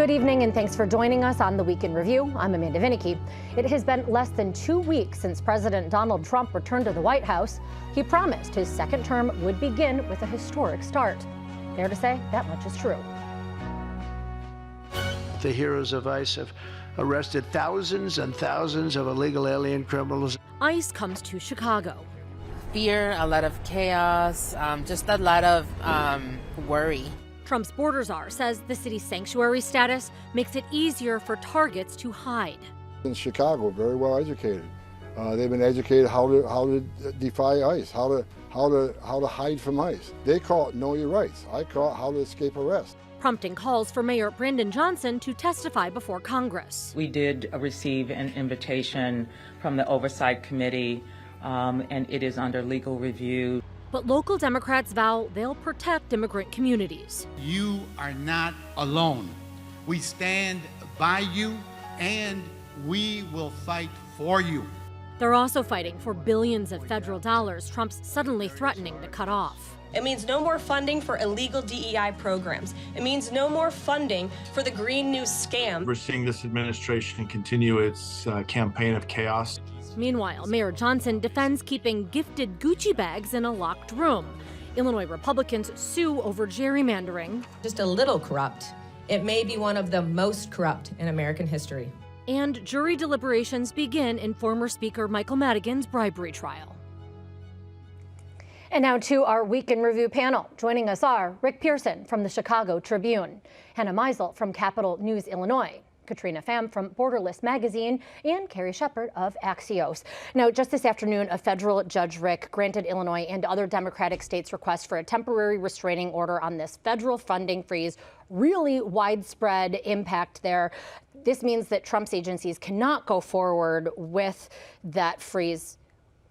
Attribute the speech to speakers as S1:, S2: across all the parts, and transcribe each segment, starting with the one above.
S1: Good evening and thanks for joining us on the Week in Review. I'm Amanda Vinicky. It has been less than 2 weeks since President Donald Trump returned to the White House. He promised his second term would begin with a historic start. Fair to say that much is true.
S2: The heroes of ICE have arrested thousands and thousands of illegal alien criminals.
S1: ICE comes to Chicago.
S3: Fear, a lot of chaos, just a lot of worry.
S1: Trump's border czar says the city's sanctuary status makes it easier for targets to hide.
S4: In Chicago, very well educated. They've been educated how to defy ICE, how to hide from ICE. They call it know your rights. I call it how to escape arrest.
S1: Prompting calls for Mayor Brandon Johnson to testify before Congress.
S5: We did receive an invitation from the Oversight Committee, and it is under legal review.
S1: But local Democrats vow they'll protect immigrant communities.
S6: You are not alone. We stand by you, and we will fight for you.
S1: They're also fighting for billions of federal dollars Trump's suddenly threatening to cut off.
S7: It means no more funding for illegal DEI programs. It means no more funding for the Green New scam.
S8: We're seeing this administration continue its campaign of chaos.
S1: Meanwhile, Mayor Johnson defends keeping gifted Gucci bags in a locked room. Illinois Republicans sue over gerrymandering.
S7: Just a little corrupt. It may be one of the most corrupt in American history.
S1: And jury deliberations begin in former Speaker Michael Madigan's bribery trial. And now to our Week in Review panel. Joining us are Rick Pearson from the Chicago Tribune, Hannah Meisel from Capital News Illinois, Katrina Pham from Borderless Magazine, and Carrie Shepard of Axios. Now, just this afternoon, a federal judge, Rick, granted Illinois and other Democratic states' request for a temporary restraining order on this federal funding freeze. Really widespread impact there. This means that Trump's agencies cannot go forward with that freeze.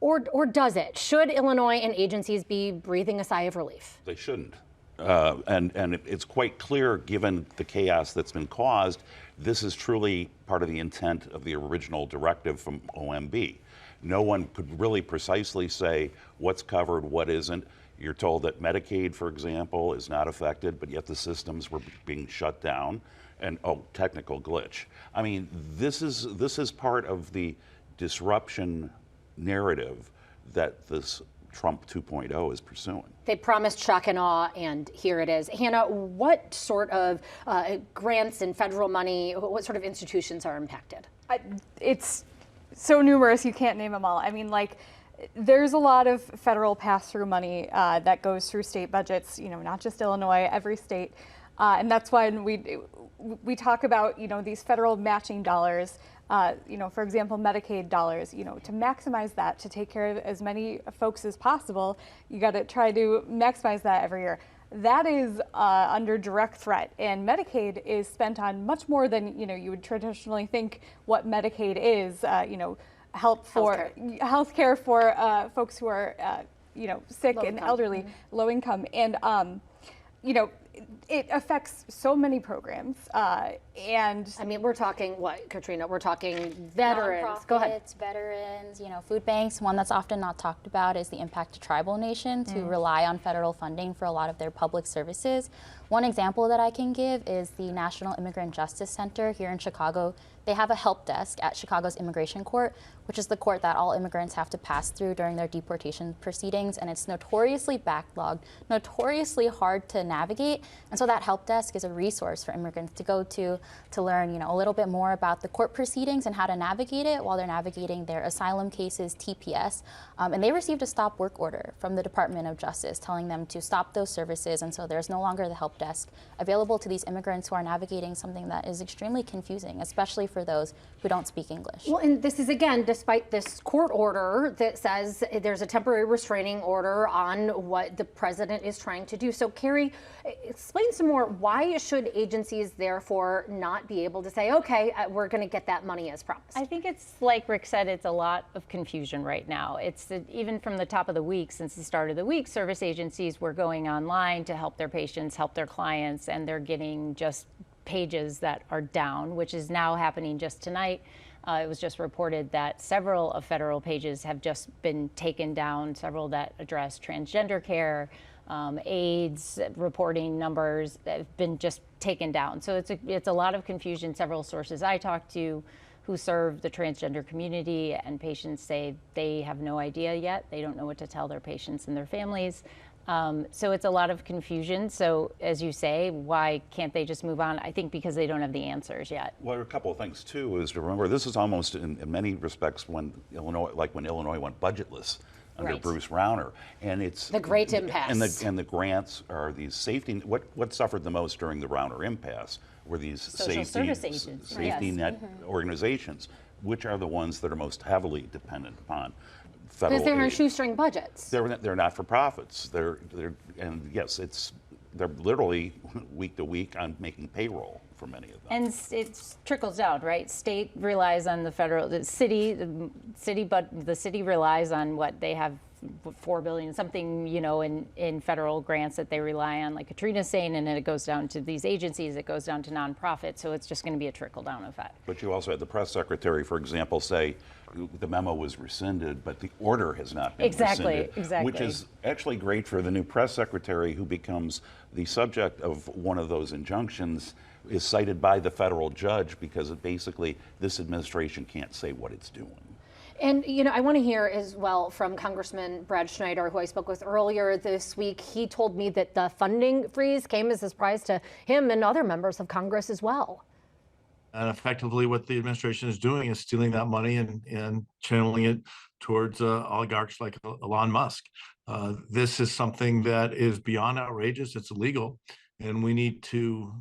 S1: Or does it? Should Illinois and agencies be breathing a sigh of relief?
S9: They shouldn't. And it's quite clear, given the chaos that's been caused, this is truly part of the intent of the original directive from OMB. No one could really precisely say what's covered, what isn't. You're told that Medicaid, for example, is not affected, but yet the systems were being shut down. And, technical glitch. I mean, this is part of the disruption narrative that this Trump 2.0 is pursuing.
S1: They promised shock and awe, and here it is. Hannah, what sort of grants and federal money, what sort of institutions are impacted?
S10: It's so numerous, you can't name them all. I mean, like, there's a lot of federal pass-through money that goes through state budgets, not just Illinois, every state. And that's why we talk about, these federal matching dollars, for example, Medicaid dollars, to maximize that, to take care of as many folks as possible, you got to try to maximize that every year. That is under direct threat, and Medicaid is spent on much more than, you would traditionally think what Medicaid is, healthcare for folks who are, sick and elderly, low income. And, it affects so many programs, and
S1: I mean, we're talking what, Katrina? We're talking veterans. Go ahead.
S11: Veterans, food banks. One that's often not talked about is the impact to tribal nations who rely on federal funding for a lot of their public services. One example that I can give is the National Immigrant Justice Center here in Chicago. They have a help desk at Chicago's Immigration Court, which is the court that all immigrants have to pass through during their deportation proceedings, and it's notoriously backlogged, notoriously hard to navigate, and so that help desk is a resource for immigrants to go to learn, a little bit more about the court proceedings and how to navigate it while they're navigating their asylum cases, TPS, and they received a stop work order from the Department of Justice telling them to stop those services, and so there's no longer the help desk available to these immigrants who are navigating something that is extremely confusing, especially for those who don't speak English.
S1: Well, and this is, again, despite this court order that says there's a temporary restraining order on what the president is trying to do. So, Carrie, explain some more. Why should agencies, therefore, not be able to say, okay, we're going to get that money as promised?
S12: I think it's, like Rick said, it's a lot of confusion right now. It's even from the top of the week, since the start of the week, service agencies were going online to help their patients, help their clients, and they're getting just pages that are down, which is now happening just tonight. It was just reported that several of federal pages have just been taken down, several that address transgender care, AIDS reporting numbers that have been just taken down. So it's a lot of confusion. Several sources I talked to who serve the transgender community and patients say they have no idea yet. They don't know what to tell their patients and their families. So it's a lot of confusion. So as you say, why can't they just move on? I think because they don't have the answers yet.
S9: Well, a couple of things too is to remember this is almost in many respects when Illinois went budgetless under
S1: Right.
S9: Bruce Rauner, and it's
S1: The great impasse.
S9: And the grants are these safety. What suffered the most during the Rauner impasse were these
S12: Social service agents.
S9: safety
S12: Yes.
S9: net organizations, which are the ones that are most heavily dependent upon federal
S1: Because they're in
S9: aid.
S1: shoestring budgets.
S9: They're not for profits. They're and yes, they're literally week to week on making payroll for many of them.
S12: And it trickles down, right? State relies on the federal, the city relies on what they have, $4 billion something, in federal grants that they rely on, like Katrina's saying, and then it goes down to these agencies, it goes down to nonprofits. So it's just going to be a trickle down effect.
S9: But you also had the press secretary, for example, say the memo was rescinded, but the order has not been rescinded.
S12: Exactly.
S9: Which is actually great for the new press secretary who becomes the subject of one of those injunctions, is cited by the federal judge because basically this administration can't say what it's doing.
S1: And, I want to hear as well from Congressman Brad Schneider, who I spoke with earlier this week. He told me that the funding freeze came as a surprise to him and other members of Congress as well.
S8: And effectively what the administration is doing is stealing that money and channeling it towards oligarchs like Elon Musk. This is something that is beyond outrageous. It's illegal. And we need to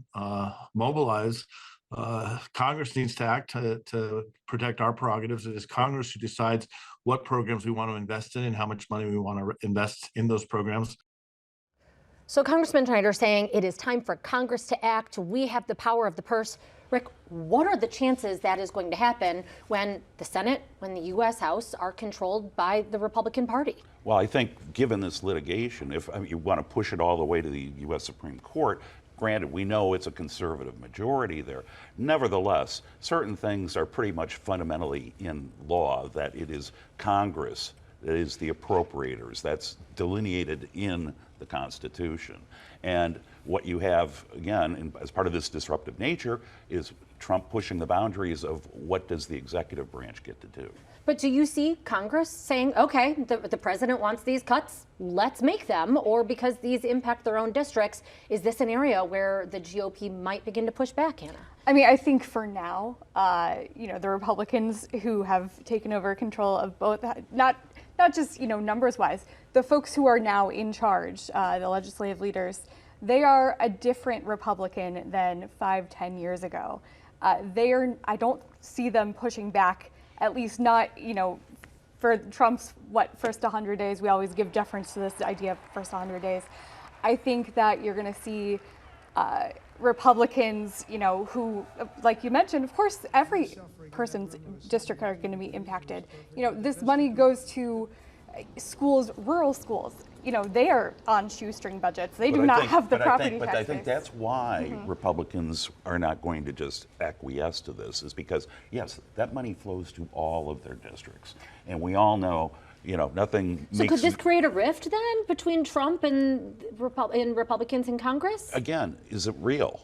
S8: mobilize. Congress needs to act to protect our prerogatives. It is Congress who decides what programs we want to invest in and how much money we want to invest in those programs.
S1: So Congressman Schneider saying it is time for Congress to act. We have the power of the purse. Rick, what are the chances that is going to happen when the Senate, when the U.S. House are controlled by the Republican Party?
S9: Well, I think given this litigation, if you want to push it all the way to the U.S. Supreme Court, granted, we know it's a conservative majority there. Nevertheless, certain things are pretty much fundamentally in law that it is Congress that is the appropriators. That's delineated in the Constitution. And what you have, again, as part of this disruptive nature, is Trump pushing the boundaries of what does the executive branch get to do.
S1: But do you see Congress saying, okay, the president wants these cuts, let's make them, or because these impact their own districts, is this an area where the GOP might begin to push back, Anna?
S10: I mean, I think for now, the Republicans who have taken over control of both, not just, numbers-wise, the folks who are now in charge, the legislative leaders, they are a different Republican than 5-10 years ago. I don't see them pushing back, at least not, for Trump's, first 100 days. We always give deference to this idea of first 100 days. I think that you're going to see Republicans, who, like you mentioned, of course, every person's district are going to be impacted. This money goes to schools, rural schools. They are on shoestring budgets. They do not have the property tax.
S9: But I think that's why Republicans are not going to just acquiesce to this, is because, yes, that money flows to all of their districts. And we all know, nothing
S1: So could this create a rift then between Trump and Republicans in Congress?
S9: Again, is it real?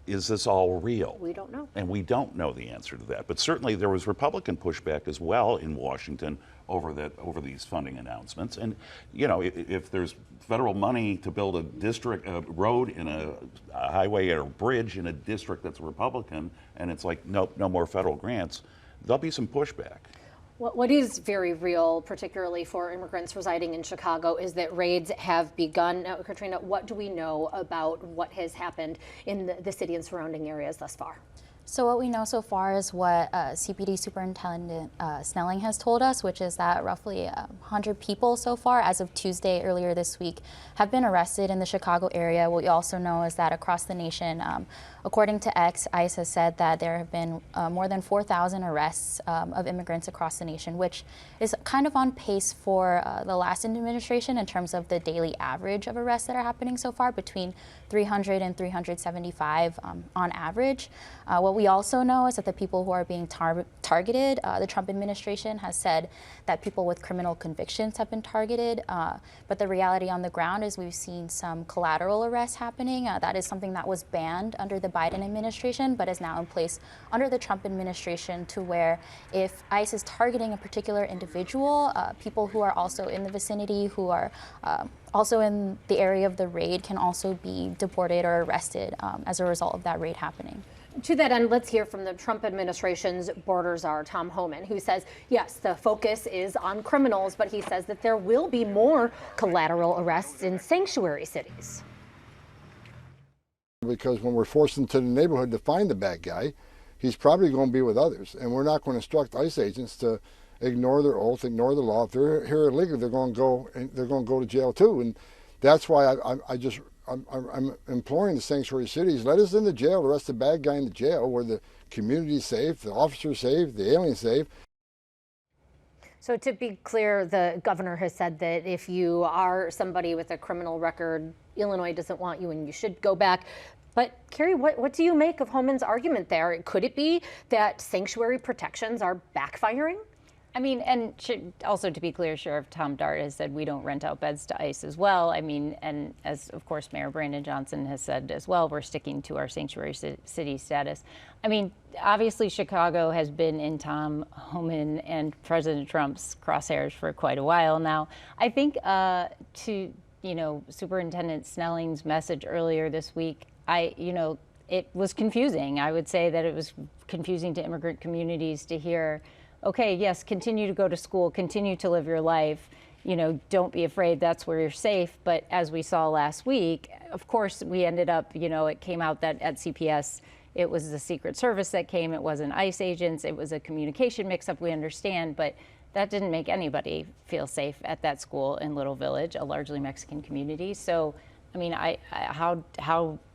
S9: Is this all real?
S1: We don't know.
S9: And we don't know the answer to that. But certainly there was Republican pushback as well in Washington over these funding announcements. And, if there's federal money to build a road in a highway or a bridge in a district that's Republican, and it's like, nope, no more federal grants, there'll be some pushback.
S1: What is very real, particularly for immigrants residing in Chicago, is that raids have begun. Now, Katrina, what do we know about what has happened in the city and surrounding areas thus far?
S11: So what we know so far is what CPD Superintendent Snelling has told us, which is that roughly 100 people so far, as of Tuesday earlier this week, have been arrested in the Chicago area. What we also know is that across the nation, according to ICE has said that there have been more than 4,000 arrests of immigrants across the nation, which is kind of on pace for the last administration in terms of the daily average of arrests that are happening so far, between 300 and 375 on average. What we also know is that the people who are being targeted, the Trump administration has said that people with criminal convictions have been targeted, but the reality on the ground is we've seen some collateral arrests happening. That is something that was banned under the Biden administration, but is now in place under the Trump administration, to where if ICE is targeting a particular individual, people who are also in the vicinity, who are also in the area of the raid, can also be deported or arrested as a result of that raid happening.
S1: To that end, let's hear from the Trump administration's border czar, Tom Homan, who says, yes, the focus is on criminals, but he says that there will be more collateral arrests in sanctuary cities.
S4: Because when we're forced into the neighborhood to find the bad guy, he's probably going to be with others. And we're not going to instruct ICE agents to ignore their oath, ignore the law. If they're here illegally, they're going to go to jail too. And that's why I'm imploring the sanctuary cities, let us in the jail, arrest the bad guy in the jail, where the community's safe, the officer's safe, the alien's safe.
S1: So to be clear, the governor has said that if you are somebody with a criminal record, Illinois doesn't want you and you should go back. But Carrie, what do you make of Homan's argument there? Could it be that sanctuary protections are backfiring?
S12: I mean, and also to be clear, Sheriff Tom Dart has said we don't rent out beds to ICE as well. I mean, and as of course Mayor Brandon Johnson has said as well, we're sticking to our sanctuary city status. I mean, obviously Chicago has been in Tom Homan and President Trump's crosshairs for quite a while now. I think to, Superintendent Snelling's message earlier this week, it was confusing. I would say that it was confusing to immigrant communities to hear, okay, yes, continue to go to school, continue to live your life, don't be afraid, that's where you're safe. But as we saw last week, of course, we ended up, it came out that at CPS, it was the Secret Service that came, it wasn't ICE agents, it was a communication mix-up, we understand, but that didn't make anybody feel safe at that school in Little Village, a largely Mexican community. So, I mean, how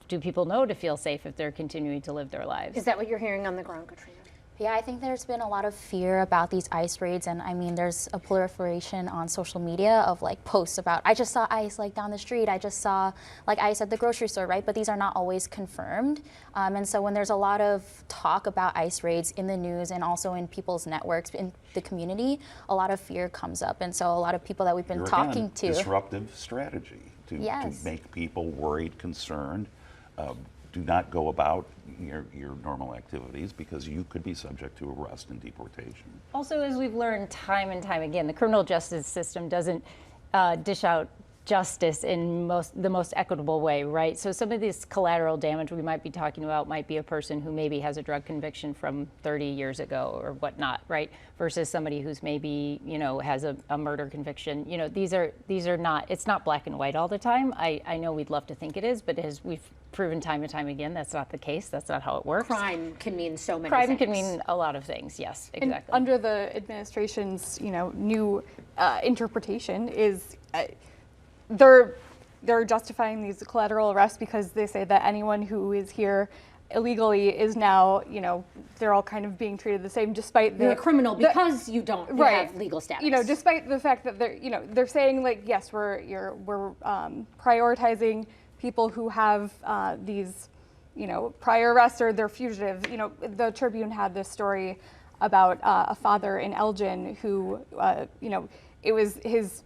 S12: do people know to feel safe if they're continuing to live their lives?
S1: Is that what you're hearing on the ground, Katrina?
S11: Yeah, I think there's been a lot of fear about these ICE raids, and I mean, there's a proliferation on social media of like posts about, I just saw ICE like down the street, I just saw like ICE at the grocery store, right? But these are not always confirmed. And so when there's a lot of talk about ICE raids in the news and also in people's networks, in the community, a lot of fear comes up. And so a lot of people that we've been talking to.
S9: Disruptive strategy to make people worried, concerned. Do not go about your normal activities because you could be subject to arrest and deportation.
S12: Also, as we've learned time and time again, the criminal justice system doesn't dish out justice in the most equitable way, right? So some of this collateral damage we might be talking about might be a person who maybe has a drug conviction from 30 years ago or whatnot, right? Versus somebody who's maybe, has a murder conviction. These are not, it's not black and white all the time. I know we'd love to think it is, but as we've proven time and time again, that's not the case. That's not how it works.
S1: Crime can mean so many
S12: things.
S1: Crime
S12: can mean a lot of things, yes, exactly.
S10: And under the administration's, new interpretation is they're justifying these collateral arrests because they say that anyone who is here illegally is now, they're all kind of being treated the same, despite
S1: you're a criminal because you don't have legal status.
S10: Despite the fact that they're saying like, yes, we're prioritizing people who have these, prior arrests or they're fugitives. The Tribune had this story about a father in Elgin who, it was his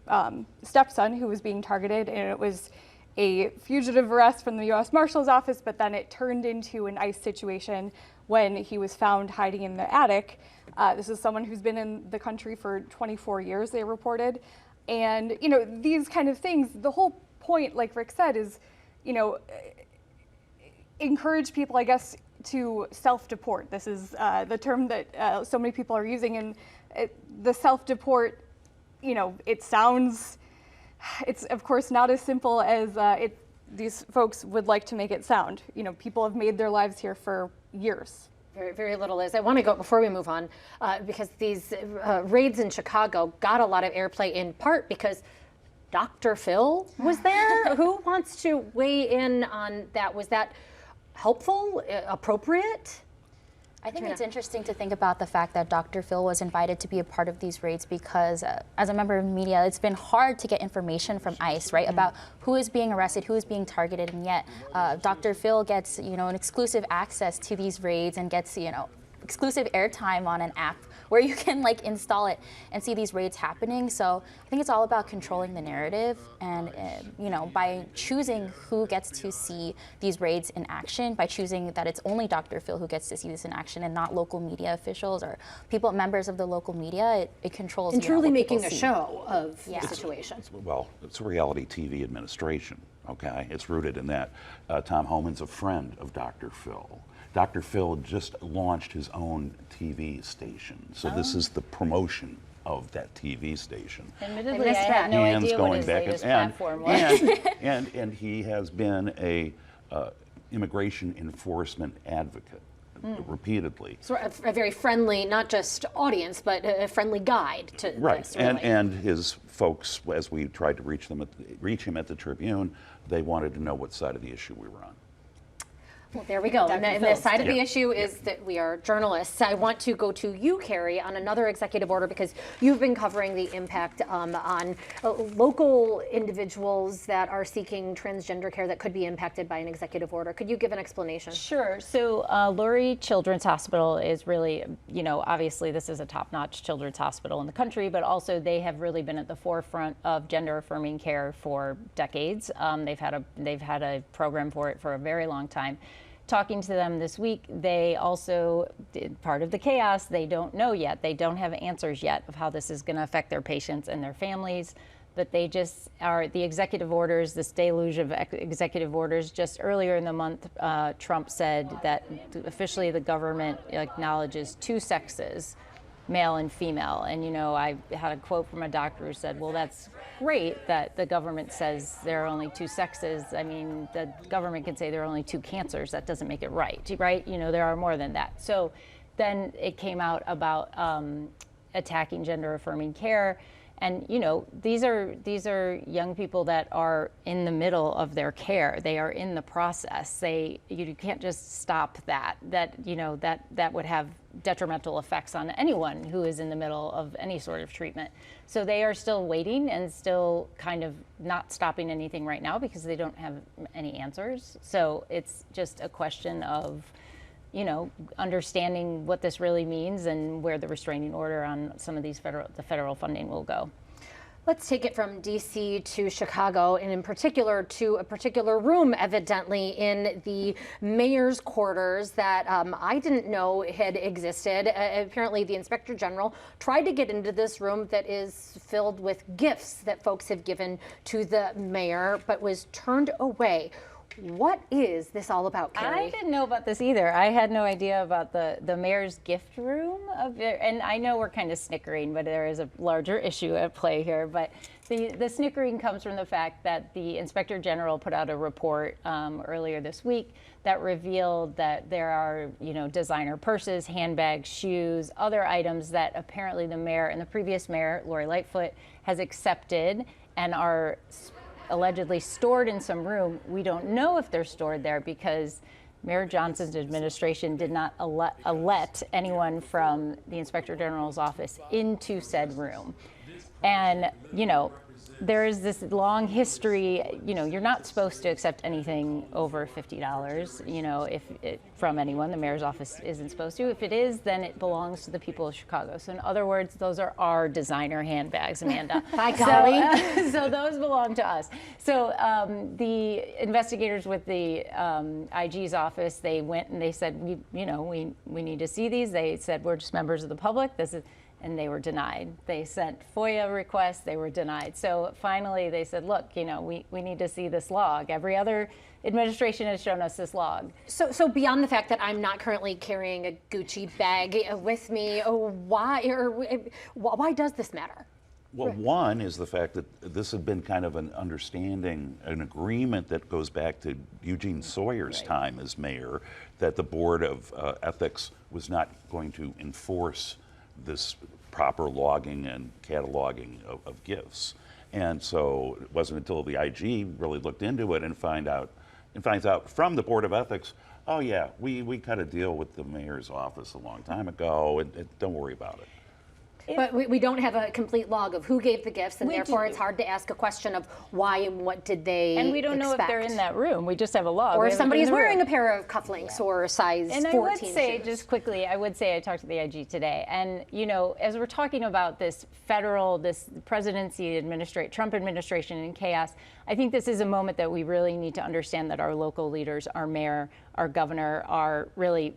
S10: stepson who was being targeted, and it was a fugitive arrest from the U.S. Marshal's office, but then it turned into an ICE situation when he was found hiding in the attic. This is someone who's been in the country for 24 years, they reported. And, these kind of things, the whole point, like Rick said, is, encourage people, I guess, to self-deport. This is the term that so many people are using, and the self-deport, it sounds, it's of course not as simple as these folks would like to make it sound. People have made their lives here for years.
S1: Very, very little is. I want to go, before we move on, because these raids in Chicago got a lot of airplay in part because Dr. Phil was there. Who wants to weigh in on that? Was that helpful, appropriate?
S11: I think it's interesting to think about the fact that Dr. Phil was invited to be a part of these raids because as a member of media, it's been hard to get information from ICE, right, about who is being arrested, who is being targeted, and yet Dr. Phil gets, an exclusive access to these raids and gets, exclusive airtime on an app where you can install it and see these raids happening. So I think it's all about controlling the narrative and, by choosing who gets to see these raids in action, by choosing that it's only Dr. Phil who gets to see this in action and not local media officials or members of the local media, it controls.
S1: And truly making a
S11: see.
S1: show of the situation.
S9: Well, it's a reality TV administration, okay? It's rooted in that. Tom Homan's a friend of Dr. Phil. Dr. Phil just launched his own TV station. So this is the promotion of that TV station.
S12: Admittedly, I had no idea what his latest platform was.
S9: And he has been a immigration enforcement advocate repeatedly.
S1: So a very friendly, not just audience, but a friendly guide to
S9: right.
S1: this, really.
S9: And his folks, as we tried to reach him at the Tribune, they wanted to know what side of the issue we were on.
S1: Well, there we go. And the side of the issue is that we are journalists. I want to go to you, Carrie, on another executive order because you've been covering the impact on local individuals that are seeking transgender care that could be impacted by an executive order. Could you give an explanation?
S12: Sure. So Lurie Children's Hospital is really, obviously this is a top-notch children's hospital in the country, but also they have really been at the forefront of gender-affirming care for decades. They've had a program for it for a very long time. Talking to them this week, they also, part of the chaos, they don't know yet. They don't have answers yet of how this is going to affect their patients and their families. But they just are, the executive orders, this deluge of executive orders, just earlier in the month, Trump said that officially the government acknowledges two sexes, male and female. And, I had a quote from a doctor who said, well, that's great that the government says there are only two sexes. I mean, the government can say there are only two cancers. That doesn't make it right? There are more than that. So then it came out about attacking gender-affirming care. And, these are young people that are in the middle of their care. They are in the process. You can't just stop that. That would have detrimental effects on anyone who is in the middle of any sort of treatment. So they are still waiting and still kind of not stopping anything right now because they don't have any answers. So it's just a question of understanding what this really means and where the restraining order on some of these federal funding will go.
S1: Let's take it from D.C. to Chicago, and in particular to a particular room, evidently, in the mayor's quarters that I didn't know had existed. Apparently, the Inspector General tried to get into this room that is filled with gifts that folks have given to the mayor, but was turned away. What is this all about, Carrie?
S12: I didn't know about this either. I had no idea about the mayor's gift room. And I know we're kind of snickering, but there is a larger issue at play here. But the snickering comes from the fact that the Inspector General put out a report earlier this week that revealed that there are, designer purses, handbags, shoes, other items that apparently the mayor and the previous mayor, Lori Lightfoot, has accepted and are allegedly stored in some room. We don't know if they're stored there because Mayor Johnson's administration did not let anyone from the Inspector General's office into said room. And, there is this long history, you're not supposed to accept anything over $50, from anyone. The mayor's office isn't supposed to. If it is, then it belongs to the people of Chicago. So in other words, those are our designer handbags, Amanda.
S1: Hi, golly.
S12: So those belong to us. So the investigators with the IG's office, they went and they said, we need to see these. They said, we're just members of the public. And they were denied. They sent FOIA requests, they were denied. So finally they said, look, we need to see this log. Every other administration has shown us this log.
S1: So beyond the fact that I'm not currently carrying a Gucci bag with me, why does this matter?
S9: Well, one is the fact that this had been kind of an understanding, an agreement that goes back to Eugene Sawyer's time as mayor, that the Board of Ethics was not going to enforce this proper logging and cataloging of gifts. And so it wasn't until the IG really looked into it and finds out from the Board of Ethics, oh yeah, we cut a deal with the mayor's office a long time ago, and don't worry about it.
S1: But we don't have a complete log of who gave the gifts, and therefore it's hard to ask a question of why and what did they
S12: And we don't know if they're in that room. We just have a log.
S1: Or if somebody's wearing a pair of cufflinks or a size 14
S12: And I would say,
S1: shoes.
S12: just quickly, I talked to the IG today, and as we're talking about this presidency, Trump administration in chaos, I think this is a moment that we really need to understand that our local leaders, our mayor, our governor, are really,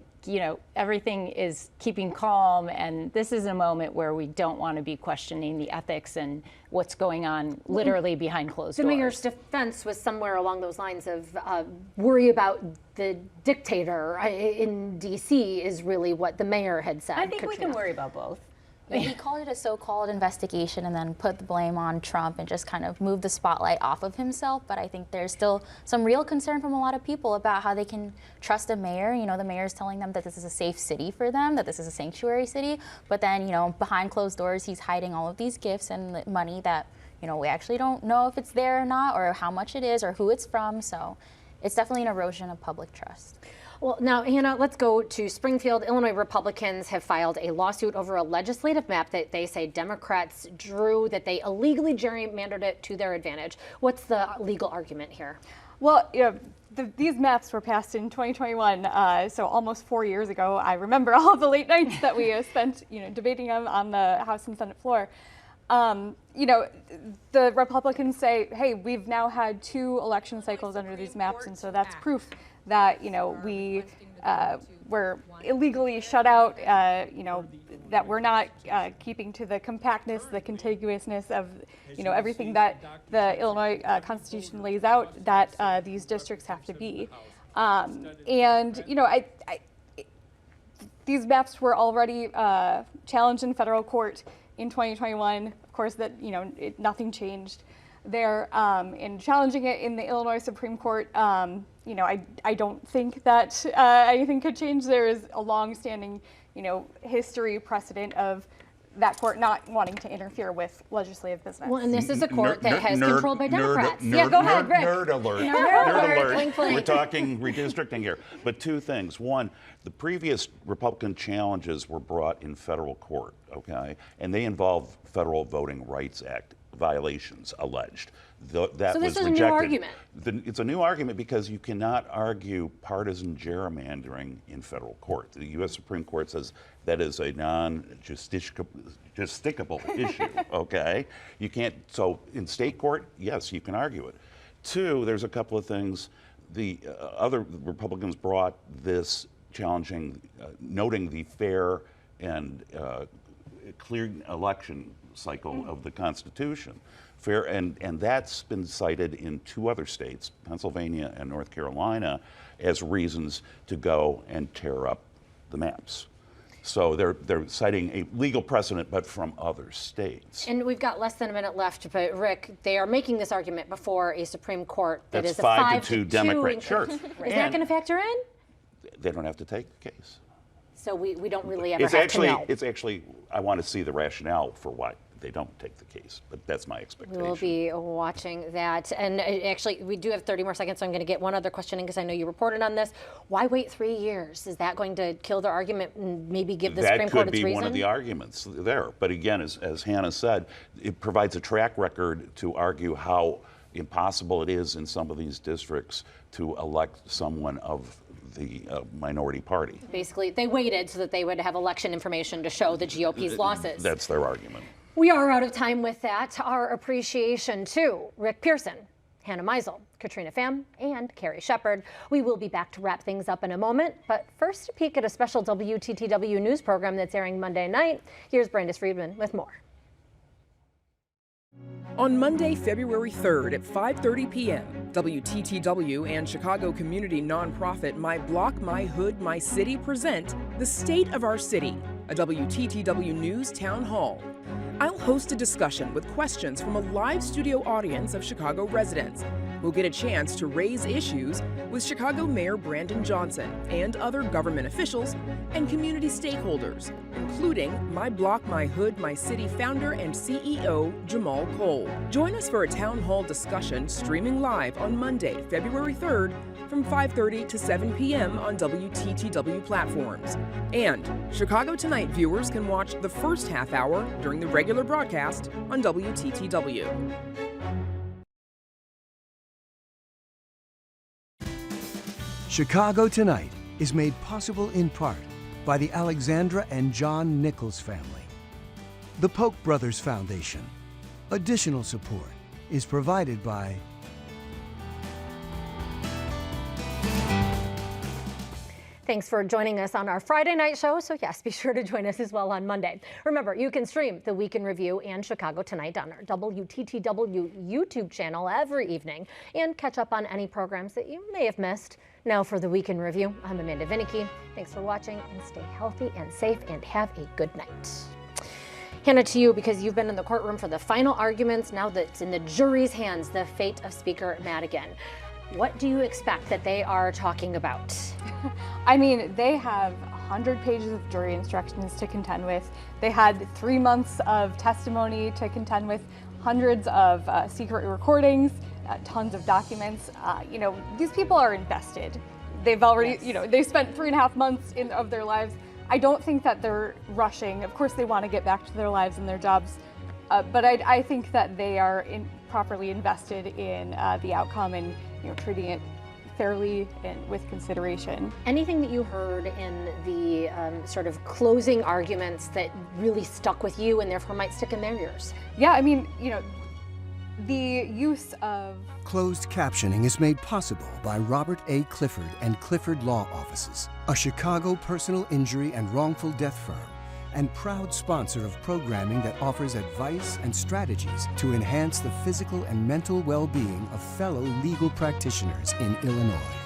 S12: everything is keeping calm, and this is a moment where we don't want to be questioning the ethics and what's going on literally behind closed doors.
S1: The mayor's defense was somewhere along those lines of worry about the dictator in D.C. is really what the mayor had said.
S12: I think we can worry about both.
S11: He called it a so-called investigation and then put the blame on Trump and just kind of moved the spotlight off of himself. But I think there's still some real concern from a lot of people about how they can trust a mayor. The mayor's telling them that this is a safe city for them, that this is a sanctuary city. But then, behind closed doors, he's hiding all of these gifts and money that, we actually don't know if it's there or not, or how much it is, or who it's from. So it's definitely an erosion of public trust.
S1: Well, now, Hannah, let's go to Springfield. Illinois Republicans have filed a lawsuit over a legislative map that they say Democrats drew, that they illegally gerrymandered it to their advantage. What's the legal argument here?
S10: Well, these maps were passed in 2021, so almost 4 years ago. I remember all the late nights that we spent, debating them on the House and Senate floor. The Republicans say, hey, we've now had 2 election cycles under these maps, and so that's proof that, we were illegally shut out, that we're not keeping to the compactness, the contiguousness of, everything that the Illinois Constitution lays out that these districts have to be. These maps were already challenged in federal court in 2021. Of course, that nothing changed there. In challenging it in the Illinois Supreme Court, I don't think that anything could change. There is a long-standing, history precedent of that court not wanting to interfere with legislative business.
S1: Well, and this is a court that has controlled by Democrats. Go ahead, Rick.
S9: Nerd alert.
S1: Nerd alert.
S9: We're talking redistricting here. But 2 things. One, the previous Republican challenges were brought in federal court, okay? And they involve Federal Voting Rights Act violations alleged. That
S1: so this
S9: was
S1: is a new argument.
S9: It's a new argument because you cannot argue partisan gerrymandering in federal court. The U.S. Supreme Court says that is a non-justicable issue, okay? You can't, so in state court, yes, you can argue it. 2, there's a couple of things. The other Republicans brought this challenging, noting the fair and clear election cycle of the Constitution. Fair, and that's been cited in 2 other states, Pennsylvania and North Carolina, as reasons to go and tear up the maps. So they're citing a legal precedent, but from other states.
S1: And we've got less than a minute left, but Rick, they are making this argument before a Supreme Court that
S9: That's
S1: is a 5
S9: to 2 Democrat. Sure.
S1: Is that going to factor in?
S9: They don't have to take the case.
S1: So we don't really ever have to know.
S9: It's actually, I want to see the rationale for why they don't take the case, but that's my expectation.
S1: We'll be watching that. And actually, we do have 30 more seconds, so I'm going to get one other question in because I know you reported on this. Why wait 3 years? Is that going to kill their argument and maybe give the Supreme Court its reason?
S9: That could be one of the arguments there. But again, as Hannah said, it provides a track record to argue how impossible it is in some of these districts to elect someone of the minority party.
S1: Basically, they waited so that they would have election information to show the GOP's losses.
S9: That's their argument.
S1: We are out of time with that. Our appreciation to Rick Pearson, Hannah Meisel, Katrina Pham, and Carrie Shepard. We will be back to wrap things up in a moment, but first a peek at a special WTTW news program that's airing Monday night. Here's Brandis Friedman with more.
S13: On Monday, February 3rd at 5:30 p.m., WTTW and Chicago community nonprofit My Block, My Hood, My City present The State of Our City, a WTTW News town hall. I'll host a discussion with questions from a live studio audience of Chicago residents who'll get a chance to raise issues with Chicago Mayor Brandon Johnson and other government officials and community stakeholders, including My Block, My Hood, My City founder and CEO Jamal Cole. Join us for a town hall discussion streaming live on Monday, February 3rd from 5:30 to 7 p.m. on WTTW platforms. And Chicago Tonight viewers can watch the first half hour during the regular broadcast on WTTW.
S14: Chicago Tonight is made possible in part by the Alexandra and John Nichols family. The Polk Brothers Foundation. Additional support is provided by
S1: Thanks for joining us on our Friday night show. So yes, be sure to join us as well on Monday. Remember, you can stream the Week in Review and Chicago Tonight on our WTTW YouTube channel every evening and catch up on any programs that you may have missed. Now for the Week in Review, I'm Amanda Vinicky. Thanks for watching and stay healthy and safe and have a good night. Hannah, to you, because you've been in the courtroom for the final arguments. Now that it's in the jury's hands, the fate of Speaker Madigan. What do you expect that they are talking about?
S10: I mean, they have 100 pages of jury instructions to contend with. They had 3 months of testimony to contend with, hundreds of secret recordings, tons of documents. You know, these people are invested. They've already, you know, they spent 3.5 months of their lives. I don't think that they're rushing. Of course, they want to get back to their lives and their jobs. But I think that they are properly invested in the outcome and, you know, treating it fairly and with consideration.
S1: Anything that you heard in the sort of closing arguments that really stuck with you and therefore might stick in their ears?
S10: Yeah, I mean, you know, the use of
S14: Closed captioning is made possible by Robert A. Clifford and Clifford Law Offices, a Chicago personal injury and wrongful death firm, and proud sponsor of programming that offers advice and strategies to enhance the physical and mental well-being of fellow legal practitioners in Illinois.